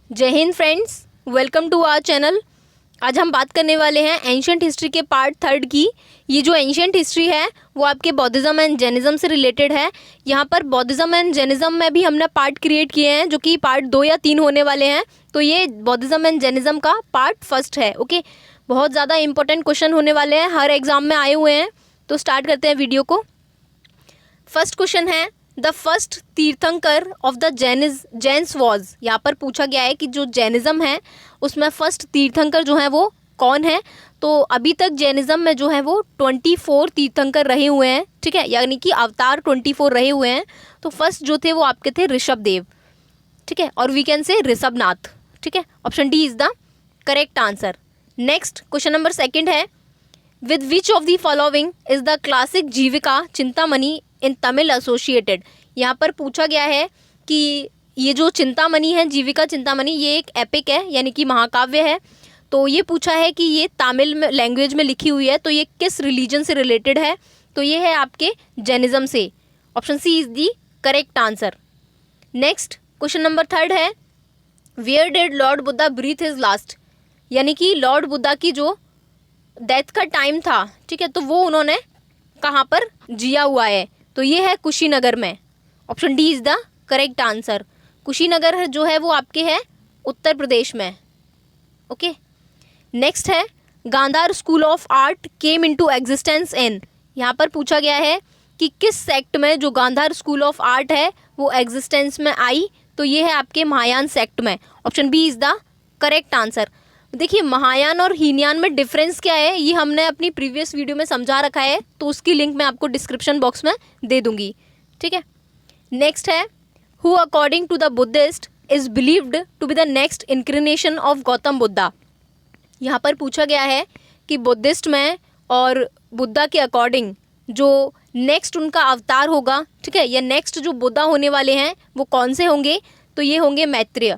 जय हिंद friends, welcome to our channel. आज हम बात करने वाले हैं एंशिएंट हिस्ट्री के पार्ट 3 की। ये जो एंशिएंट हिस्ट्री है वो आपके बौद्धिज्म एंड जैनिज्म से रिलेटेड है। यहाँ पर बौद्धिज्म एंड जैनिज्म में भी हमने पार्ट क्रिएट किए हैं जो कि पार्ट 2 या 3 होने वाले हैं। तो ये बौद्धिज्म एंड जैनिज्म का पार्ट 1 है। ओके, बहुत ज़्यादा इंपॉर्टेंट क्वेश्चन होने वाले हैं, हर एग्जाम में आए हुए हैं। तो स्टार्ट करते हैं वीडियो को। फर्स्ट क्वेश्चन है, द फर्स्ट तीर्थंकर ऑफ द जैन्स वॉज। यहाँ पर पूछा गया है कि जो जैनिज्म है उसमें फर्स्ट तीर्थंकर जो है वो कौन है। तो अभी तक जैनिज्म में जो है वो 24 तीर्थंकर रहे हुए हैं, ठीक है, यानी कि अवतार 24 रहे हुए हैं। तो फर्स्ट जो थे वो आपके थे ऋषभ देव, ठीक है, और वी कैन से ऋषभनाथ, ठीक है। Option D is the correct answer. Next question number 2 है, with which of the following is the classic Jeevika Chintamani in Tamil associated. यहाँ पर पूछा गया है कि ये जो चिंतामणि है, जीविका चिंतामणि, ये एक एपिक है यानी कि महाकाव्य है। तो ये पूछा है कि ये तमिल में लैंग्वेज में लिखी हुई है, तो ये किस रिलीजन से रिलेटेड है। तो ये है आपके जैनिज्म से। Option C is the correct answer. Next question number 3 है, where did Lord Buddha breathe his last. यानी कि लॉर्ड बुद्धा की जो डेथ का टाइम था, ठीक है, तो वो उन्होंने कहाँ पर जिया हुआ है। तो ये है कुशीनगर में। Option D is the correct answer. Kushinagar जो है वो आपके है उत्तर प्रदेश में। ओके, नेक्स्ट है, Gandhara school of art came into existence in. यहाँ पर पूछा गया है कि किस सेक्ट में जो गांधार स्कूल ऑफ आर्ट है वो एग्जिस्टेंस में आई। तो ये है आपके महायान सेक्ट में। Option B is the correct answer. देखिए, महायान और हीनयान में डिफरेंस क्या है ये हमने अपनी प्रीवियस वीडियो में समझा रखा है, तो उसकी लिंक मैं आपको डिस्क्रिप्शन बॉक्स में दे दूंगी, ठीक है। नेक्स्ट है, who according to the Buddhist is believed to be the next incarnation of Gautam Buddha. यहाँ पर पूछा गया है कि बुद्धिस्ट में और बुद्धा के अकॉर्डिंग जो नेक्स्ट उनका अवतार होगा, ठीक है, या नेक्स्ट जो बुद्धा होने वाले हैं वो कौन से होंगे। तो ये होंगे Maitreya.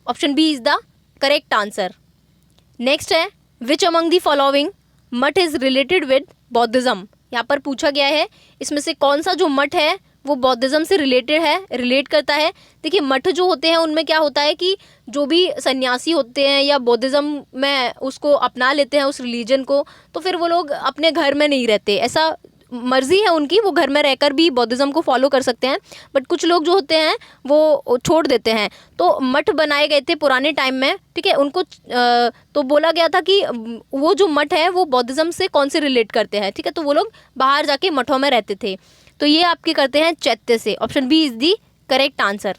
Option B is the correct answer. Next है, विच अमंग दी फॉलोइंग मठ इज रिलेटेड विद बौद्धिज्म। यहाँ पर पूछा गया है इसमें से कौन सा जो मठ है वो बौद्धिज्म से रिलेटेड है, रिलेट करता है। देखिए, मठ जो होते हैं उनमें क्या होता है कि जो भी सन्यासी होते हैं या बौद्धिज्म में उसको अपना लेते हैं उस रिलीजन को, तो फिर वो लोग अपने घर में नहीं रहते, ऐसा मर्जी है उनकी, वो घर में रहकर भी बौद्धिज्म को फॉलो कर सकते हैं। बट कुछ लोग जो होते हैं वो छोड़ देते हैं। तो मठ बनाए गए थे पुराने टाइम में, ठीक है, उनको तो बोला गया था कि वो जो मठ है वो बौद्धिज्म से कौन से रिलेट करते हैं, ठीक है, तो वो लोग बाहर जाके मठों में रहते थे। तो ये आपके करते हैं चैत्य से। Option B is the correct answer.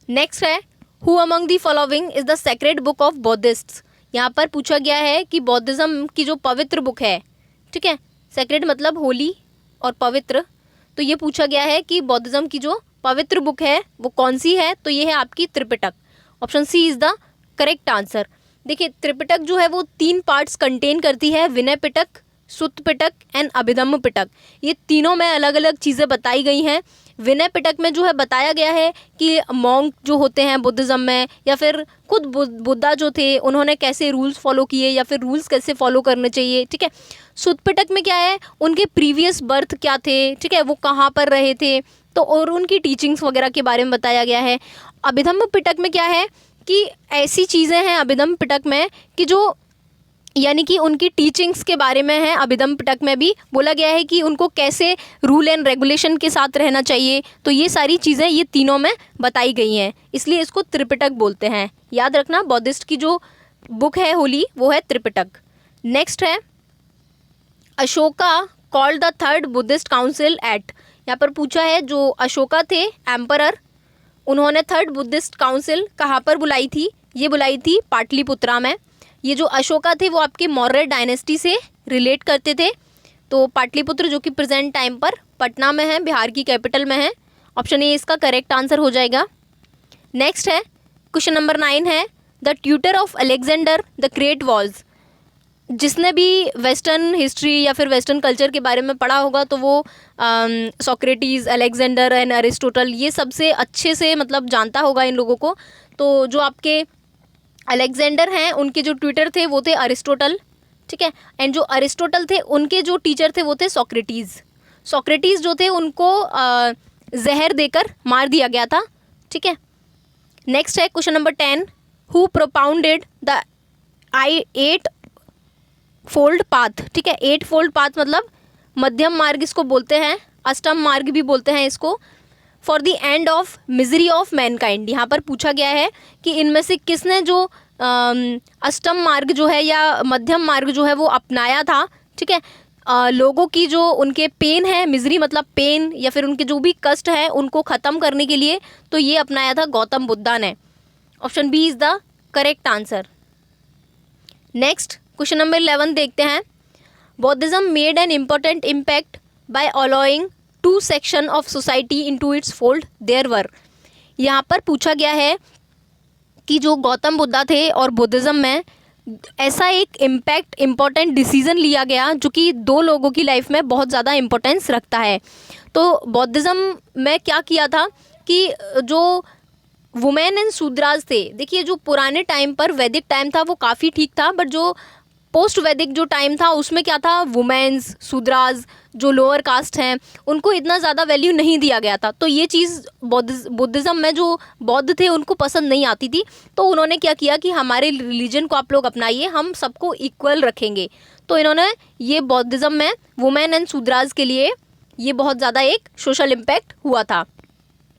Next है, who among the following is the sacred book of Buddhists. यहाँ पर पूछा गया है कि बौद्धिज्म की जो पवित्र बुक है, ठीक है, सेक्रेड मतलब होली और पवित्र, तो ये पूछा गया है कि बौद्धिज्म की जो पवित्र बुक है वो कौन सी है। तो ये है आपकी Tripitaka. Option C is the correct answer. देखिए, त्रिपिटक जो है वो 3 पार्ट्स कंटेन करती है, विनय पिटक, सुत्त पिटक एंड अभिधम्म पिटक। ये तीनों में अलग अलग चीज़ें बताई गई हैं। विनय पिटक में जो है बताया गया है कि मॉन्क जो होते हैं बुद्धिज्म में, या फिर खुद बुद्धा जो थे उन्होंने कैसे रूल्स फॉलो किए या फिर रूल्स कैसे फॉलो करने चाहिए, ठीक है। सुत्त पिटक में क्या है, उनके प्रीवियस बर्थ क्या थे, ठीक है, वो कहाँ पर रहे थे, तो और उनकी टीचिंग्स वगैरह के बारे में बताया गया है। अभिधम्म पिटक में क्या है कि ऐसी चीज़ें हैं अभिधम्म पिटक में कि जो यानी कि उनकी टीचिंग्स के बारे में है। अभिधम्म पिटक में भी बोला गया है कि उनको कैसे रूल एंड रेगुलेशन के साथ रहना चाहिए। तो ये सारी चीज़ें ये तीनों में बताई गई हैं, इसलिए इसको त्रिपिटक बोलते हैं। याद रखना, बौद्धिस्ट की जो बुक है होली वो है त्रिपिटक। नेक्स्ट है, Ashoka called the 3rd Buddhist council at. यहाँ पर पूछा है जो अशोका थे एम्परर, उन्होंने 3rd बुद्धिस्ट काउंसिल कहाँ पर बुलाई थी। ये बुलाई थी पाटलिपुत्रा में। ये जो अशोका थे वो आपके मौर्य डायनेस्टी से रिलेट करते थे। तो पाटलिपुत्र जो कि प्रेजेंट टाइम पर पटना में है, बिहार की कैपिटल में है। ऑप्शन ए इसका करेक्ट आंसर हो जाएगा। नेक्स्ट है, क्वेश्चन नंबर 9 है, the tutor of Alexander the great was. जिसने भी वेस्टर्न हिस्ट्री या फिर वेस्टर्न कल्चर के बारे में पढ़ा होगा तो वो सोक्रेटिस, अलेक्जेंडर एंड अरिस्टोटल, ये सबसे अच्छे से मतलब जानता होगा इन लोगों को। तो जो आपके अलेक्जेंडर हैं उनके जो ट्यूटर थे वो थे अरिस्टोटल, ठीक है, एंड जो अरिस्टोटल थे उनके जो टीचर थे वो थे सोक्रेटिस। सोक्रेटिस जो थे उनको जहर देकर मार दिया गया था, ठीक है। नेक्स्ट है question number 10, who propounded the 8 fold path. ठीक है, 8 फोल्ड पाथ मतलब मध्यम मार्ग इसको बोलते हैं, अष्टम मार्ग भी बोलते हैं इसको। For the end of misery of Mankind, यहाँ पर पूछा गया है कि इनमें से किसने जो अष्टम मार्ग जो है या मध्यम मार्ग जो है वो अपनाया था। ठीक है, लोगों की जो उनके पेन है, मिजरी मतलब पेन या फिर उनके जो भी कष्ट है उनको ख़त्म करने के लिए, तो ये अपनाया था गौतम बुद्धा ने। Option B is the correct answer. Next question number 11 देखते हैं। Buddhism made an important impact by allowing 2 section of society into its fold there were. यहाँ पर पूछा गया है कि जो गौतम बुद्धा थे और बुद्धिज़्म में ऐसा एक इम्पैक्ट इम्पोर्टेंट डिसीजन लिया गया जो कि 2 लोगों की लाइफ में बहुत ज़्यादा इम्पोर्टेंस रखता है। तो बौद्धिज़्म में क्या किया था कि जो वुमेन एंड शूद्राज थे, देखिए जो पुराने टाइम पर वैदिक टाइम था वो काफ़ी ठीक था, बट जो पोस्ट वैदिक जो टाइम था उसमें क्या था, वुमेन्स, शूद्राज जो लोअर कास्ट हैं उनको इतना ज़्यादा वैल्यू नहीं दिया गया था। तो ये चीज़ बुद्धिज़्म में जो बौद्ध थे उनको पसंद नहीं आती थी, तो उन्होंने क्या किया कि हमारे रिलीजन को आप लोग अपनाइए, हम सबको इक्वल रखेंगे। तो इन्होंने ये बौद्धिज़्म में वुमेन एंड शूद्राज के लिए ये बहुत ज़्यादा एक सोशल इम्पैक्ट हुआ था।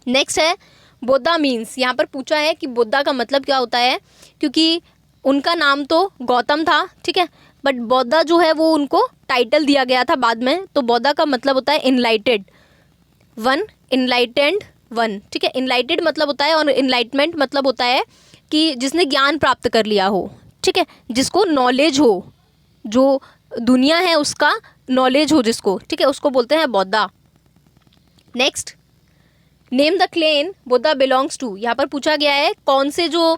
नेक्स्ट है बुद्धा मीन्स। यहाँ पर पूछा है कि बुद्धा का मतलब क्या होता है, क्योंकि उनका नाम तो गौतम था, ठीक है, बट बौद्धा जो है वो उनको टाइटल दिया गया था बाद में। तो बौद्धा का मतलब होता है इनलाइटेड वन, इनलाइटेंड वन। ठीक है, इनलाइटेड मतलब होता है और इनलाइटमेंट मतलब होता है कि जिसने ज्ञान प्राप्त कर लिया हो। ठीक है, जिसको नॉलेज हो, जो दुनिया है उसका नॉलेज हो जिसको, ठीक है, उसको बोलते हैं Buddha. Next, name the clan Buddha belongs to. यहाँ पर पूछा गया है कौन से जो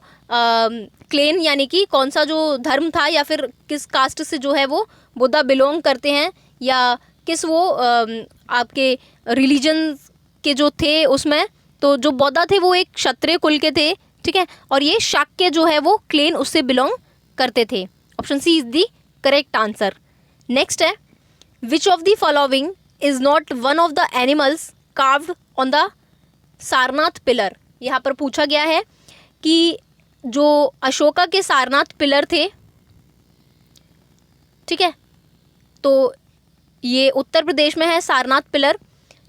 क्लेन यानी कि कौन सा जो धर्म था या फिर किस कास्ट से जो है वो बुद्धा बिलोंग करते हैं, या किस वो आपके रिलीजन के जो थे उसमें। तो जो बौद्धा थे वो एक क्षत्रिय कुल के थे, ठीक है, और ये शाक्य जो है वो क्लेन उससे बिलोंग करते थे। Option C is the correct answer. Next है which of the following is not one of the animals carved on the Sarnath pillar. यहाँ पर पूछा गया है कि जो अशोका के सारनाथ पिलर थे, ठीक है, तो ये उत्तर प्रदेश में है सारनाथ पिलर।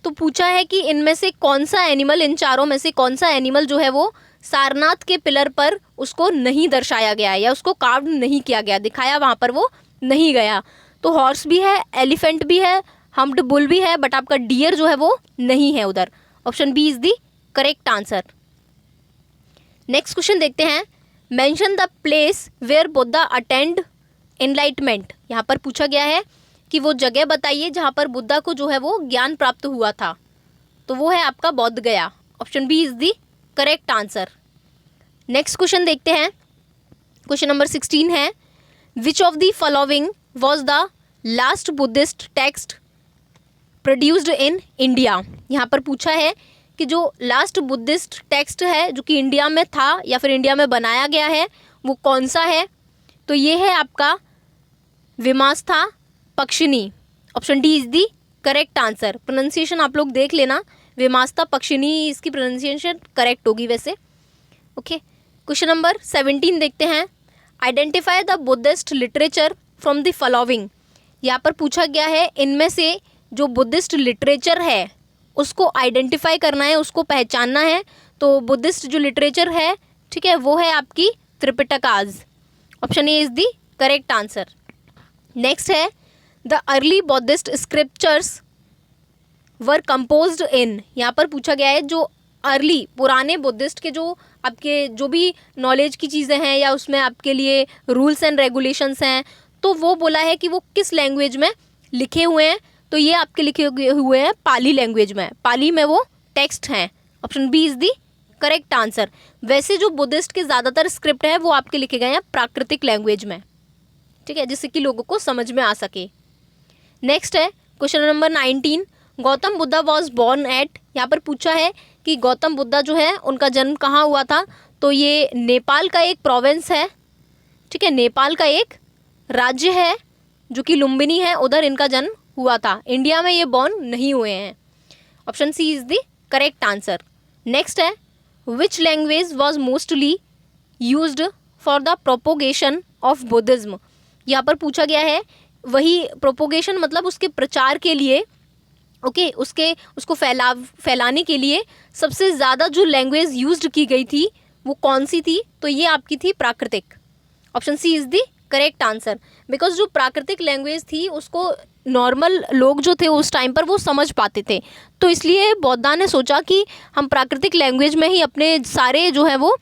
तो पूछा है कि इनमें से कौन सा एनिमल, इन चारों में से कौन सा एनिमल जो है वो सारनाथ के पिलर पर उसको नहीं दर्शाया गया है या उसको कार्व नहीं किया गया, दिखाया वहाँ पर वो नहीं गया। तो हॉर्स भी है, एलिफेंट भी है, हम्प्ड बुल भी है, बट आपका डियर जो है वो नहीं है उधर। Option B is the correct answer. Next question देखते हैं। Mention the place where Buddha attend enlightenment. यहाँ पर पूछा गया है कि वो जगह बताइए जहाँ पर बुद्धा को जो है वो ज्ञान प्राप्त हुआ था, तो वो है आपका Bodh Gaya. Option B is the correct answer. Next question देखते हैं। क्वेश्चन नंबर 16 है which of the following was the last Buddhist text produced in India. यहाँ पर पूछा है कि जो लास्ट बुद्धिस्ट टेक्स्ट है जो कि इंडिया में था या फिर इंडिया में बनाया गया है वो कौन सा है। तो ये है आपका विमास्था पक्षिणी। Option D is the correct answer. Pronunciation आप लोग देख लेना, विमास्था पक्षिणी इसकी प्रोनाउंसिएशन करेक्ट होगी वैसे। ओके, क्वेश्चन नंबर 17 देखते हैं। Identify the Buddhist literature from the following. यहाँ पर पूछा गया है इनमें से जो बुद्धिस्ट लिटरेचर है उसको आइडेंटिफाई करना है, उसको पहचानना है। तो बुद्धिस्ट जो लिटरेचर है, ठीक है, वो है आपकी Tripitakas. Option A is the correct answer. Next है the early Buddhist scriptures were composed in. यहाँ पर पूछा गया है जो अर्ली पुराने बुद्धिस्ट के जो आपके जो भी नॉलेज की चीज़ें हैं या उसमें आपके लिए रूल्स एंड रेगुलेशंस हैं, तो वो बोला है कि वो किस लैंग्वेज में लिखे हुए हैं। तो ये आपके लिखे हुए हैं पाली लैंग्वेज में, पाली में वो टेक्स्ट हैं। Option B is the correct answer. वैसे जो बुद्धिस्ट के ज़्यादातर स्क्रिप्ट है वो आपके लिखे गए हैं प्राकृतिक लैंग्वेज में, ठीक है, जिससे कि लोगों को समझ में आ सके। नेक्स्ट है question number 19। Gautam Buddha was born at. यहाँ पर पूछा है कि गौतम बुद्धा जो है उनका जन्म कहाँ हुआ था। तो ये नेपाल का एक प्रोविंस है, ठीक है, नेपाल का एक राज्य है जो कि लुम्बिनी है, उधर इनका जन्म हुआ था। इंडिया में ये बॉर्न नहीं हुए हैं। Option C is the correct answer. Next है which language was mostly used for the propagation of Buddhism. यहाँ पर पूछा गया है, वही प्रोपोगेशन मतलब उसके प्रचार के लिए, ओके, उसको फैलाने के लिए सबसे ज़्यादा जो लैंग्वेज यूज्ड की गई थी वो कौन सी थी? तो ये आपकी थी प्राकृतिक। Option C is the correct answer. Because जो प्राकृतिक लैंग्वेज थी उसको नॉर्मल लोग जो थे उस टाइम पर वो समझ पाते थे, तो इसलिए बौद्धा ने सोचा कि हम प्राकृतिक लैंग्वेज में ही अपने सारे जो है वो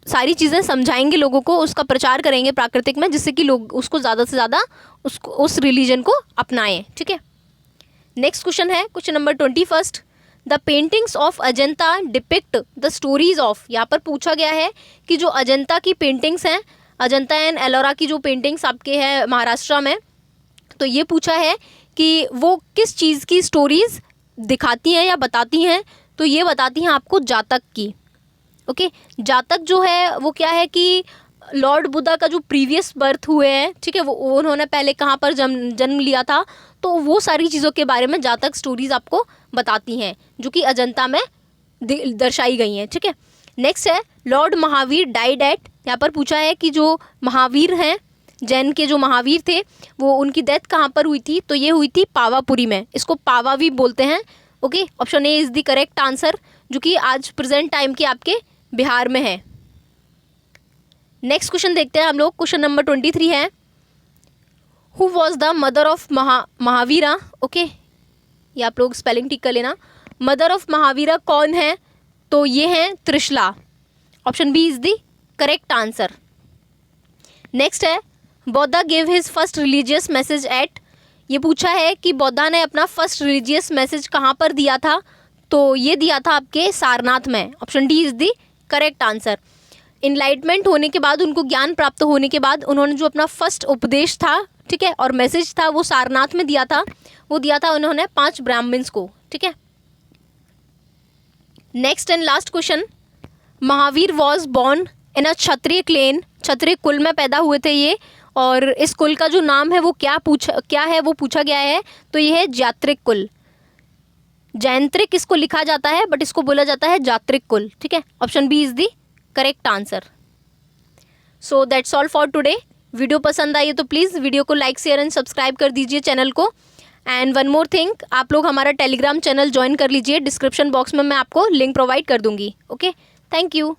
सारी चीज़ें समझाएंगे लोगों को, उसका प्रचार करेंगे प्राकृतिक में, जिससे कि लोग उसको ज़्यादा से ज़्यादा उस रिलीजन को अपनाएं। ठीक है, नेक्स्ट क्वेश्चन है question number 21। The paintings of Ajanta depict the stories of. यहाँ पर पूछा गया है कि जो अजंता की पेंटिंग्स हैं, अजंता एंड एलोरा की जो पेंटिंग्स आपके हैं महाराष्ट्र में, तो ये पूछा है कि वो किस चीज़ की स्टोरीज दिखाती हैं या बताती हैं? तो ये बताती हैं आपको जातक की। ओके, जातक जो है वो क्या है कि लॉर्ड बुद्धा का जो प्रीवियस बर्थ हुए हैं, ठीक है, वो उन्होंने पहले कहाँ पर जन्म लिया था, तो वो सारी चीज़ों के बारे में जातक स्टोरीज आपको बताती हैं जो कि अजंता में दर्शाई गई हैं। ठीक है, नेक्स्ट है लॉर्ड महावीर डाइड एट। यहाँ पर पूछा है कि जो महावीर हैं, जैन के जो महावीर थे, वो उनकी डेथ कहाँ पर हुई थी? तो ये हुई थी पावापुरी में, इसको पावा भी बोलते हैं। Okay, option A is the correct answer, जो कि आज प्रेजेंट टाइम के आपके बिहार में है। नेक्स्ट क्वेश्चन देखते हैं हम लोग। क्वेश्चन नंबर 23 है, who was the mother of Mahavira. Okay, ये आप लोग स्पेलिंग ठीक कर लेना। मदर ऑफ महावीरा कौन है? तो ये हैं Trishala. Option B is the correct answer. Next है Buddha gave his first religious message at. ये पूछा है कि बौद्धा ने अपना फर्स्ट रिलीजियस मैसेज कहाँ पर दिया था? तो ये दिया था आपके सारनाथ में। Option D is the correct answer. Enlightenment होने के बाद, उनको ज्ञान प्राप्त होने के बाद, उन्होंने जो अपना फर्स्ट उपदेश था, ठीक है, और मैसेज था, वो सारनाथ में दिया था। वो दिया था उन्होंने 5 ब्राह्मण्स को। ठीक है, next and last question, Mahavir was born in a Kshatriya clan. Kshatriya कुल में पैदा हुए थे ये, और इस कुल का जो नाम है वो क्या है वो पूछा गया है। तो ये है जात्रिक कुल। जैंत्रिक इसको लिखा जाता है, बट इसको बोला जाता है जात्रिक कुल। ठीक है, option B is the correct answer. So that's all for today. Video पसंद आई है तो प्लीज़ वीडियो को लाइक, शेयर एंड सब्सक्राइब कर दीजिए चैनल को। एंड वन मोर थिंग, आप लोग हमारा टेलीग्राम चैनल ज्वाइन कर लीजिए, डिस्क्रिप्शन बॉक्स में मैं आपको लिंक प्रोवाइड कर दूंगी। Okay, thank you.